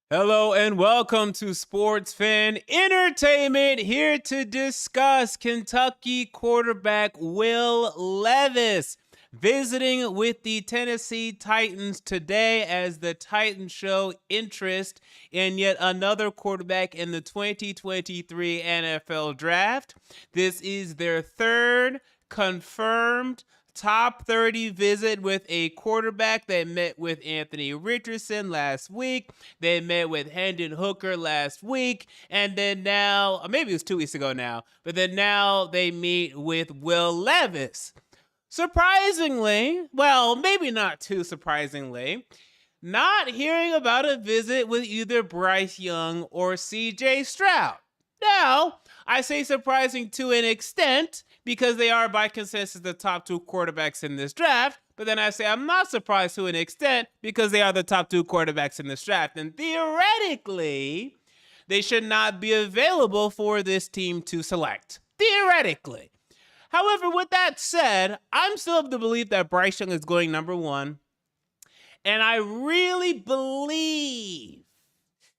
Hello and welcome to Sports Fan Entertainment, here to discuss Kentucky quarterback Will Levis visiting with the Tennessee Titans today as the Titans show interest in yet another quarterback in the 2023 NFL Draft. This is their third confirmed top 30 visit with a quarterback. They met with Anthony Richardson last week. They met with Hendon Hooker last week. And then now, or maybe it was 2 weeks ago now, but then now they meet with Will Levis. Surprisingly, well, maybe not too surprisingly, not hearing about a visit with either Bryce Young or CJ Stroud. Now, I say surprising to an extent because they are by consensus the top two quarterbacks in this draft. But then I say I'm not surprised to an extent because they are the top two quarterbacks in this draft. And theoretically, they should not be available for this team to select. Theoretically. However, with that said, I'm still of the belief that Bryce Young is going number one. And I really believe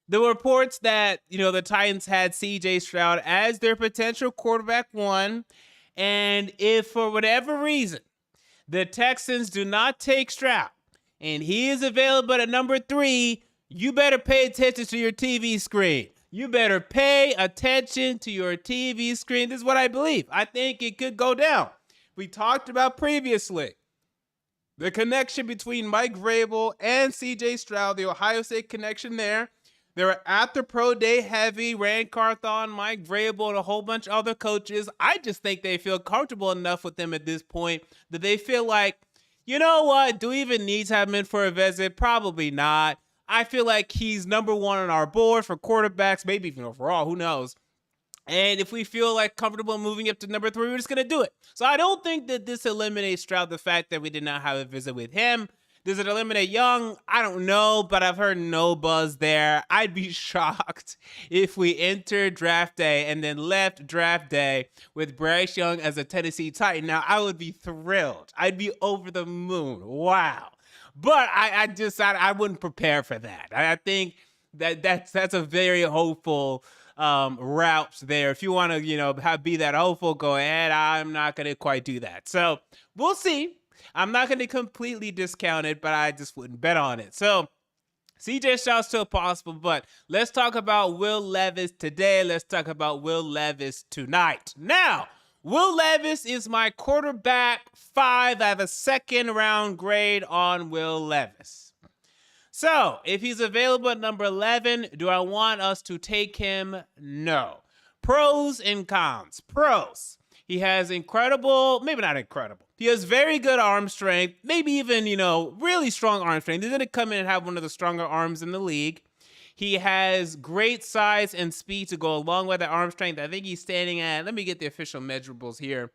the reports that, the Titans had CJ Stroud as their potential quarterback one. And if for whatever reason the Texans do not take Stroud and he is available at number 3, you better pay attention to your TV screen. You better pay attention to your TV screen. This is what I believe. I think it could go down. We talked about previously the connection between Mike Vrabel and CJ Stroud, the Ohio State connection there. They were at the pro day heavy, Rand Carthon, Mike Vrabel, and a whole bunch of other coaches. I just think they feel comfortable enough with them at this point that they feel like, you know what, do we even need to have him in for a visit? Probably not. I feel like he's number one on our board for quarterbacks, maybe even overall, who knows. And if we feel like comfortable moving up to number 3, we're just going to do it. So I don't think that this eliminates Stroud, the fact that we did not have a visit with him. Does it eliminate Young? I don't know, but I've heard no buzz there. I'd be shocked if we entered draft day and then left draft day with Bryce Young as a Tennessee Titan. Now, I would be thrilled. I'd be over the moon. Wow. But I wouldn't prepare for that. I think that's a very hopeful route there. If you want to, be that hopeful, go ahead. I'm not going to quite do that. So we'll see. I'm not going to completely discount it, but I just wouldn't bet on it. So CJ Stroud's still possible, but let's talk about Will Levis today. Let's talk about Will Levis tonight. Now, Will Levis is my quarterback 5. I have a second round grade on Will Levis. So if he's available at number 11, do I want us to take him? No. Pros and cons. Pros. He has incredible, maybe not incredible. He has very good arm strength, maybe even, really strong arm strength. He's going to come in and have one of the stronger arms in the league. He has great size and speed to go along with that arm strength. I think he's standing at, let me get the official measurables here.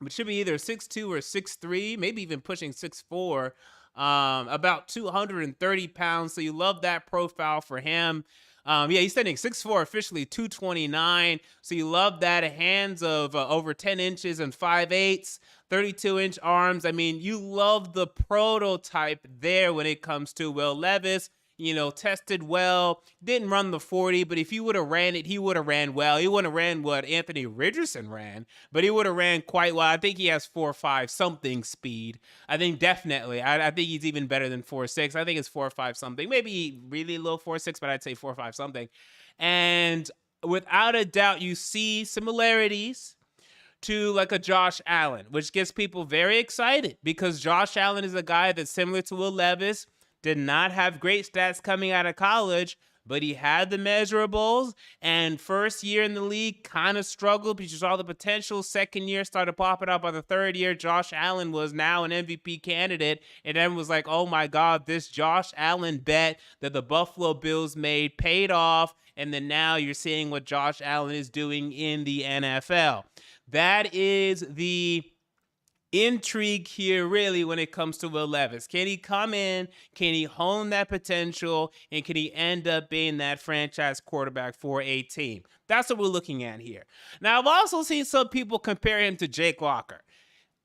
It should be either 6'2" or 6'3", maybe even pushing 6'4", about 230 pounds. So you love that profile for him. He's standing 6'4", officially 229. So you love that. Hands of over 10 inches and 5/8, 32-inch arms. I mean, you love the prototype there when it comes to Will Levis. Tested well, didn't run the 40, but if he would have ran it, he would have ran well. He wouldn't have ran what Anthony Richardson ran, but he would have ran quite well. I think he has 4.5 something speed. I think definitely. I think he's even better than 4.6. I think it's 4.5 something. Maybe really low 4.6, but I'd say 4.5 something. And without a doubt, you see similarities to like a Josh Allen, which gets people very excited because Josh Allen is a guy that's similar to Will Levis. Did not have great stats coming out of college, but he had the measurables, and first year in the league kind of struggled because you saw the potential. Second year started popping up. By the third year, Josh Allen was now an MVP candidate, and everyone was like, oh my God, this Josh Allen bet that the Buffalo Bills made paid off, and then now you're seeing what Josh Allen is doing in the NFL. That is the intrigue here really when it comes to Will Levis. Can he come in? Can he hone that potential? And can he end up being that franchise quarterback for a team? That's what we're looking at here. Now, I've also seen some people compare him to Jake Locker.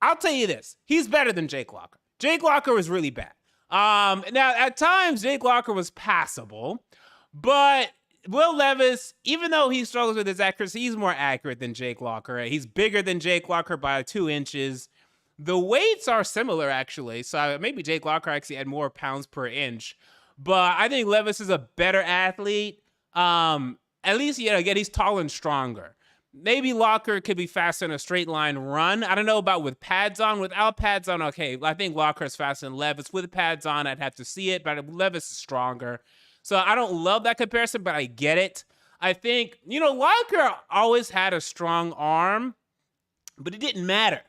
I'll tell you this. He's better than Jake Locker. Jake Locker was really bad. Now, at times, Jake Locker was passable, But Will Levis, even though he struggles with his accuracy, he's more accurate than Jake Locker. He's bigger than Jake Locker by 2 inches. The weights are similar, actually. So maybe Jake Locker actually had more pounds per inch. But I think Levis is a better athlete. At least, again, he's tall and stronger. Maybe Locker could be faster in a straight line run. I don't know about with pads on. Without pads on, okay. I think Locker is faster than Levis. With pads on, I'd have to see it, but Levis is stronger. So I don't love that comparison, but I get it. I think, Locker always had a strong arm, but it didn't matter.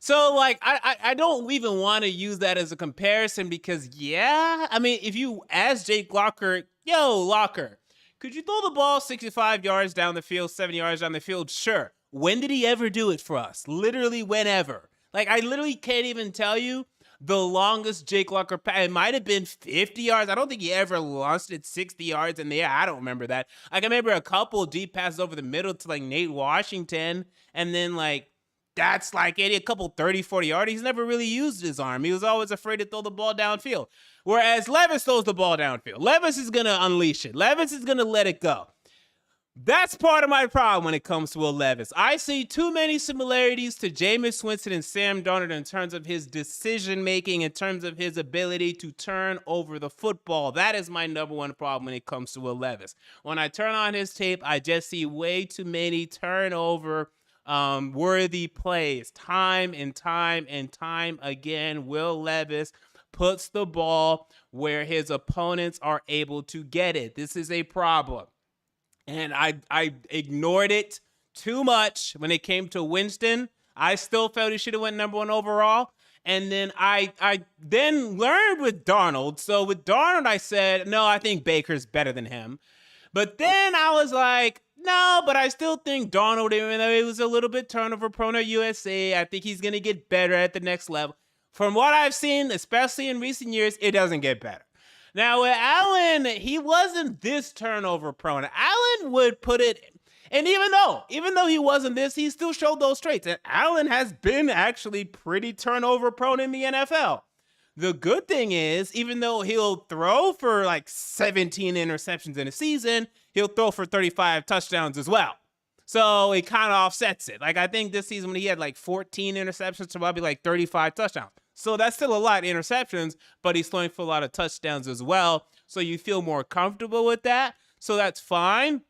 So, I don't even want to use that as a comparison because, if you ask Jake Locker, yo, Locker, could you throw the ball 65 yards down the field, 70 yards down the field? Sure. When did he ever do it for us? Literally whenever. I literally can't even tell you the longest Jake Locker pass. It might have been 50 yards. I don't think he ever launched it 60 yards in the air. I don't remember that. I can remember a couple deep passes over the middle to Nate Washington. And then that's a couple 30, 40 yards. He's never really used his arm. He was always afraid to throw the ball downfield. Whereas Levis throws the ball downfield. Levis is going to unleash it. Levis is going to let it go. That's part of my problem when it comes to Will Levis. I see too many similarities to Jameis Winston and Sam Darnold in terms of his decision-making, in terms of his ability to turn over the football. That is my number one problem when it comes to Will Levis. When I turn on his tape, I just see way too many turnover worthy plays. Time and time and time again, Will Levis puts the ball where his opponents are able to get it. This is a problem. And I ignored it too much when it came to Winston. I still felt he should have went number 1 overall. And then I then learned with Darnold. So with Darnold, I said, no, I think Baker's better than him. But then I was like, no, but I still think Darnold, even though he was a little bit turnover prone at USC, I think he's going to get better at the next level. From what I've seen, especially in recent years, it doesn't get better. Now, with Allen, he wasn't this turnover prone. Allen would put it, and even though he wasn't this, he still showed those traits. And Allen has been actually pretty turnover prone in the NFL. The good thing is, even though he'll throw for 17 interceptions in a season, he'll throw for 35 touchdowns as well. So it kind of offsets it. I think this season when he had 14 interceptions to probably 35 touchdowns. So that's still a lot of interceptions, but he's throwing for a lot of touchdowns as well. So you feel more comfortable with that. So that's fine.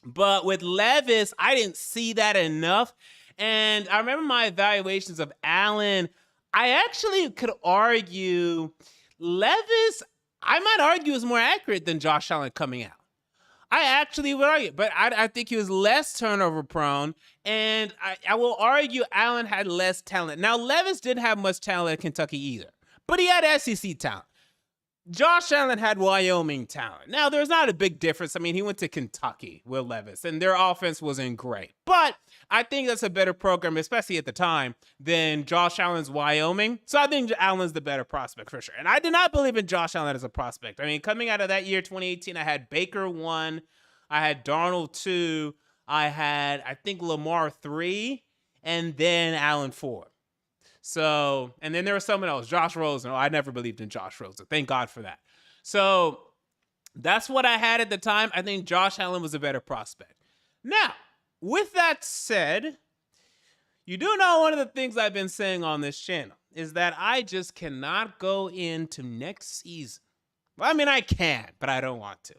But with Levis, I didn't see that enough. And I remember my evaluations of Allen. I actually could argue Levis, I might argue, is more accurate than Josh Allen coming out. I actually would argue, but I think he was less turnover prone, and I will argue Allen had less talent. Now, Levis didn't have much talent at Kentucky either, but he had SEC talent. Josh Allen had Wyoming talent. Now, there's not a big difference. I mean, he went to Kentucky, Will Levis, and their offense wasn't great. But I think that's a better program, especially at the time, than Josh Allen's Wyoming. So I think Allen's the better prospect for sure. And I did not believe in Josh Allen as a prospect. I mean, coming out of that year, 2018, I had Baker 1, I had Darnold 2, I had, I think, Lamar 3, and then Allen 4. So, and then there was someone else, Josh Rosen. Oh, I never believed in Josh Rosen. Thank God for that. So that's what I had at the time. I think Josh Allen was a better prospect. Now, with that said, you do know one of the things I've been saying on this channel is that I just cannot go into next season. Well, I mean, I can, but I don't want to.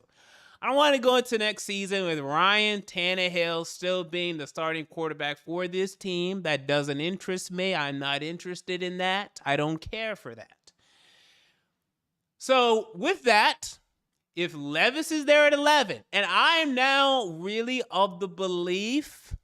I want to go into next season with Ryan Tannehill still being the starting quarterback for this team. That doesn't interest me. I'm not interested in that. I don't care for that. So with that, if Levis is there at 11, and I am now really of the belief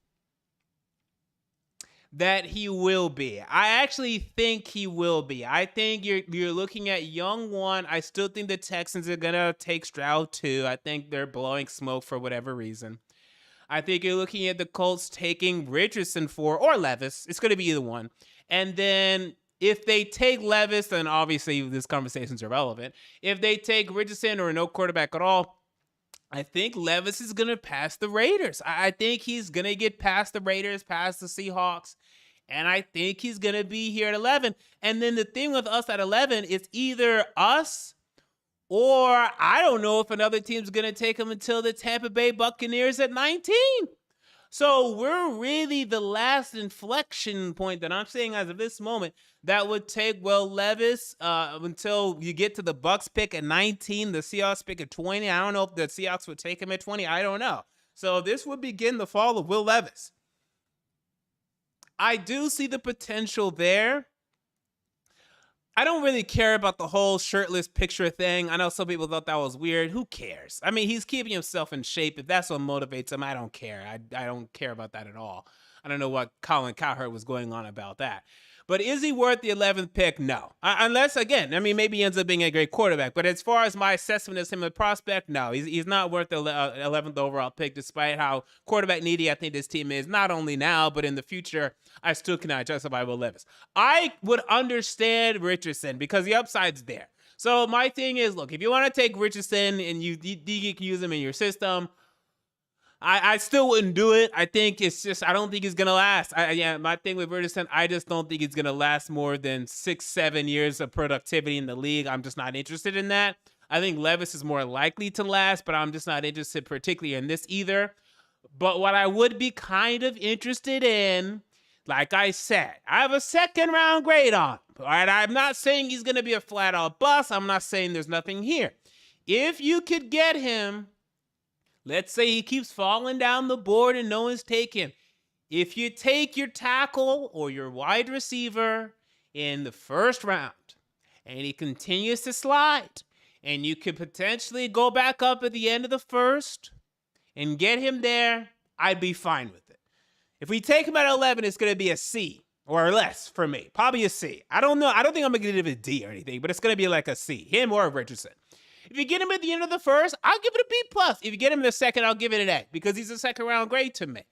that he will be. I actually think he will be. I think you're looking at young 1. I still think the Texans are going to take Stroud 2. I think they're blowing smoke for whatever reason. I think you're looking at the Colts taking Richardson 4 or Levis. It's going to be either one. And then if they take Levis, then obviously this conversation's irrelevant. If they take Richardson or no quarterback at all, I think Levis is going to pass the Raiders. I think he's going to get past the Raiders, past the Seahawks, and I think he's going to be here at 11. And then the thing with us at 11 is either us Or I don't know if another team's going to take him until the Tampa Bay Buccaneers at 19. So we're really the last inflection point that I'm saying as of this moment that would take Will Levis until you get to the Bucks pick at 19, the Seahawks pick at 20. I don't know if the Seahawks would take him at 20. I don't know. So this would begin the fall of Will Levis. I do see the potential there. I don't really care about the whole shirtless picture thing. I know some people thought that was weird. Who cares? I mean, he's keeping himself in shape. If that's what motivates him, I don't care. I don't care about that at all. I don't know what Colin Cowherd was going on about that. But is he worth the 11th pick? No. Unless, again, I mean, maybe he ends up being a great quarterback. But as far as my assessment as him a prospect, no. He's not worth the 11th overall pick, despite how quarterback needy I think this team is, not only now, but in the future. I still cannot justify Will Levis. I would understand Richardson because the upside's there. So my thing is, look, if you want to take Richardson and you can use him in your system, I still wouldn't do it. I think it's just, I don't think he's going to last. My thing with Richardson, I just don't think he's going to last more than 6-7 years of productivity in the league. I'm just not interested in that. I think Levis is more likely to last, but I'm just not interested particularly in this either. But what I would be kind of interested in, like I said, I have a second round grade on him. All right, I'm not saying he's going to be a flat out bust. I'm not saying there's nothing here. If you could get him, let's say he keeps falling down the board and no one's taking him. If you take your tackle or your wide receiver in the first round and he continues to slide and you could potentially go back up at the end of the first and get him there, I'd be fine with it. If we take him at 11, it's going to be a C or less for me. Probably a C. I don't know. I don't think I'm going to give it a D or anything, but it's going to be like a C. Him or Richardson. If you get him at the end of the first, I'll give it a B+. If you get him in the second, I'll give it an A because he's a second round grade to me.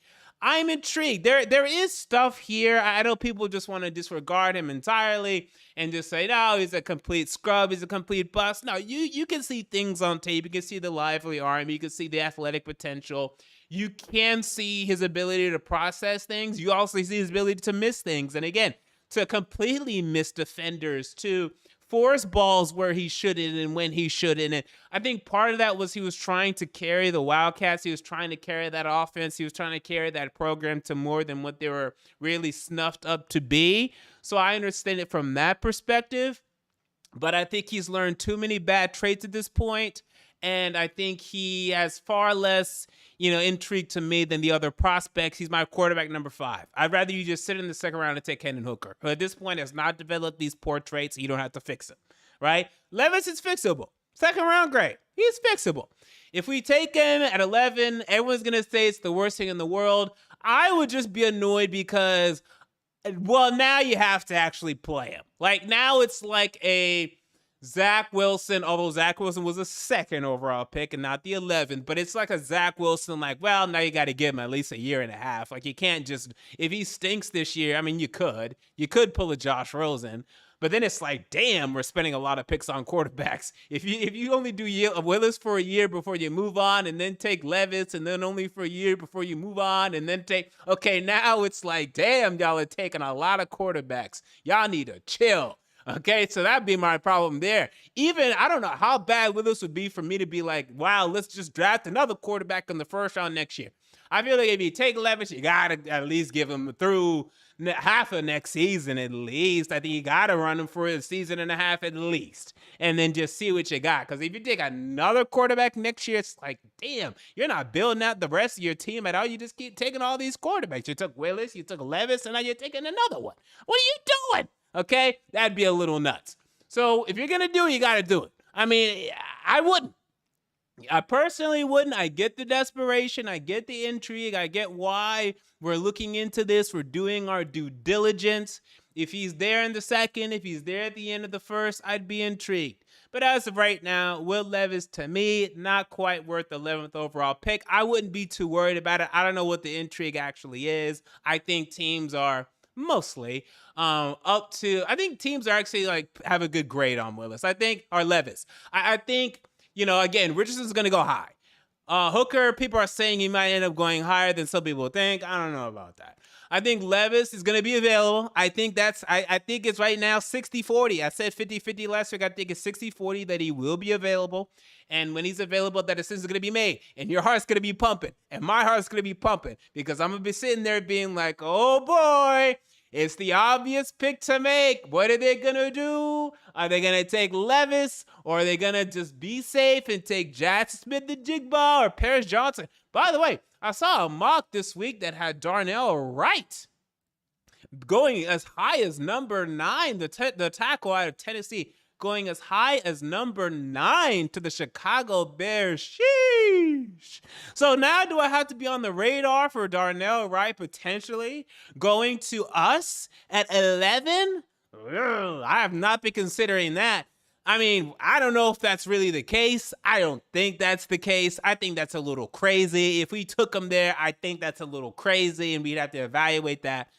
I'm intrigued. There is stuff here. I know people just want to disregard him entirely and just say, no, he's a complete scrub. He's a complete bust. No, you can see things on tape. You can see the lively arm. You can see the athletic potential. You can see his ability to process things. You also see his ability to miss things. And again, to completely miss defenders, to force balls where he shouldn't and when he shouldn't. And I think part of that was he was trying to carry the Wildcats. He was trying to carry that offense. He was trying to carry that program to more than what they were really snuffed up to be. So I understand it from that perspective. But I think he's learned too many bad traits at this point. And I think he has far less, intrigue to me than the other prospects. He's my quarterback number 5. I'd rather you just sit in the second round and take Hendon Hooker, who at this point has not developed these poor traits, so you don't have to fix him, right? Levis is fixable. Second round grade. He's fixable. If we take him at 11, everyone's going to say it's the worst thing in the world. I would just be annoyed because, well, now you have to actually play him. Like, now it's like a Zach Wilson, although Zach Wilson was a second overall pick and not the 11th, but it's like a Zach Wilson, like, well, now you got to give him at least a year and a half. Like, you can't just, if he stinks this year, I mean, you could pull a Josh Rosen, but then it's like, damn, we're spending a lot of picks on quarterbacks. If you only do Willis for a year before you move on and then take Levis and then only for a year before you move on and then okay, now it's like, damn, y'all are taking a lot of quarterbacks. Y'all need to chill. Okay, so that'd be my problem there. Even, I don't know how bad Willis would be for me to be like, wow, let's just draft another quarterback in the first round next year. I feel like if you take Levis, you got to at least give him through half of next season at least. I think you got to run him for a season and a half at least. And then just see what you got. Because if you take another quarterback next year, it's like, damn, you're not building out the rest of your team at all. You just keep taking all these quarterbacks. You took Willis, you took Levis, and now you're taking another one. What are you doing? Okay, that'd be a little nuts. So if you're going to do it, you got to do it. I mean, I wouldn't. I personally wouldn't. I get the desperation. I get the intrigue. I get why we're looking into this. We're doing our due diligence. If he's there in the second, if he's there at the end of the first, I'd be intrigued. But as of right now, Will Levis, to me, not quite worth the 11th overall pick. I wouldn't be too worried about it. I don't know what the intrigue actually is. I think teams are mostly up to, I think teams are actually like have a good grade on Willis. Or Levis. I think, again, Richardson's going to go high. Hooker, people are saying he might end up going higher than some people think. I don't know about that. I think Levis is going to be available. I think I think it's right now 60-40. I said 50-50 last week. I think it's 60-40 that he will be available. And when he's available, that decision is going to be made. And your heart's going to be pumping. And my heart's going to be pumping. Because I'm going to be sitting there being like, oh boy, it's the obvious pick to make. What are they going to do? Are they going to take Levis? Or are they going to just be safe and take Jackson Smith-Njigba or Paris Johnson? By the way, I saw a mock this week that had Darnell Wright going as high as number 9, the tackle out of Tennessee, going as high as number 9 to the Chicago Bears. Sheesh. So now do I have to be on the radar for Darnell Wright potentially going to us at 11? I have not been considering that. I mean, I don't know if that's really the case. I don't think that's the case. I think that's a little crazy. If we took him there, I think that's a little crazy, and we'd have to evaluate that.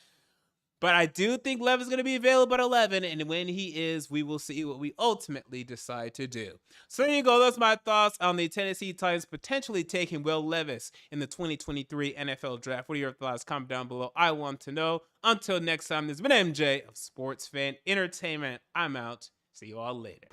But I do think Levis is going to be available at 11, and when he is, we will see what we ultimately decide to do. So there you go. Those are my thoughts on the Tennessee Titans potentially taking Will Levis in the 2023 NFL Draft. What are your thoughts? Comment down below. I want to know. Until next time, this has been MJ of Sports Fan Entertainment. I'm out. See you all later.